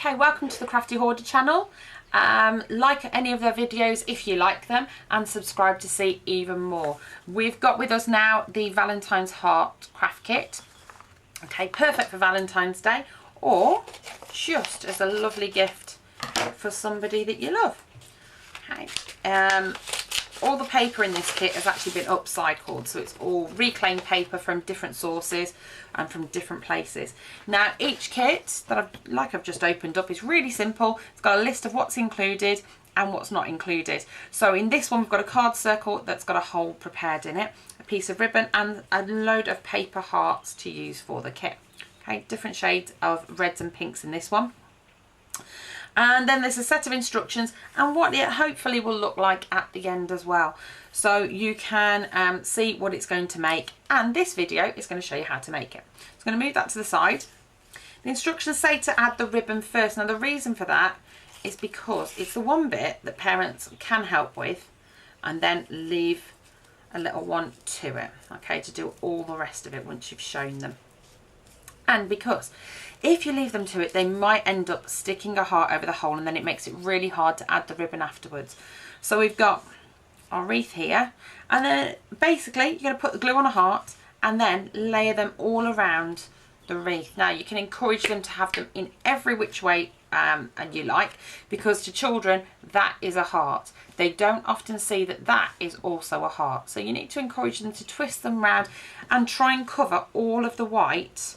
Okay, welcome to the Crafty Hoarder channel. Like any of their videos if you like them, and subscribe to see even more. We've got with us now the Valentine's Heart craft kit. Okay, perfect for Valentine's Day or just as a lovely gift for somebody that you love. Okay, all the paper in this kit has actually been upcycled, so it's all reclaimed paper from different sources and from different places. Now each kit that I've just opened up is really simple. It's got a list of what's included and what's not included. So in this one we've got a card circle that's got a hole prepared in it, a piece of ribbon and a load of paper hearts to use for the kit. Okay, different shades of reds and pinks in this one. And then there's a set of instructions and what it hopefully will look like at the end as well. So you can see what it's going to make, and this video is going to show you how to make it. So I'm going to move that to the side. The instructions say to add the ribbon first. Now the reason for that is because it's the one bit that parents can help with and then leave a little one to it, okay, to do all the rest of it once you've shown them. And because if you leave them to it, they might end up sticking a heart over the hole, and then it makes it really hard to add the ribbon afterwards. So we've got our wreath here, and then basically you're going to put the glue on a heart and then layer them all around the wreath. Now you can encourage them to have them in every which way and you like, because to children that is a heart. They don't often see that that is also a heart. So you need to encourage them to twist them round and try and cover all of the white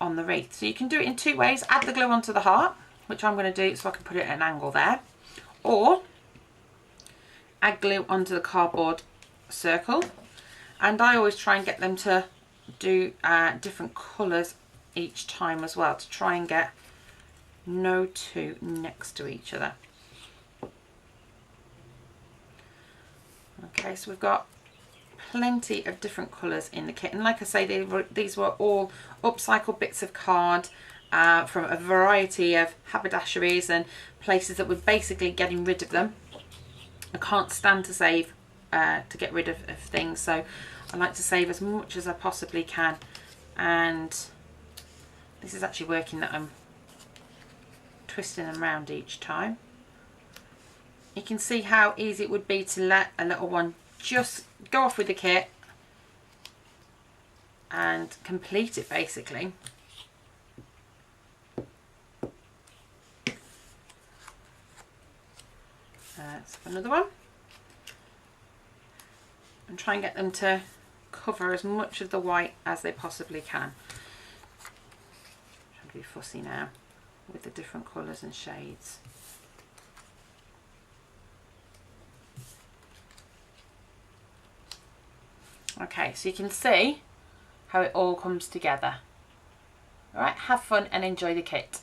on the wreath. So you can do it in two ways: add the glue onto the heart, which I'm going to do so I can put it at an angle there, or add glue onto the cardboard circle. And I always try and get them to do different colours each time as well, to try and get no two next to each other. Okay, so we've got plenty of different colours in the kit, and like I say, these were all upcycled bits of card from a variety of haberdasheries and places that were basically getting rid of them. I can't stand to save to get rid of things, so I like to save as much as I possibly can. And this is actually working, that I'm twisting them around each time. You can see how easy it would be to let a little one just go off with the kit and complete it basically. Let's have another one and try and get them to cover as much of the white as they possibly can. I'm trying to be fussy now with the different colours and shades. Okay, so you can see how it all comes together. All right, have fun and enjoy the kit.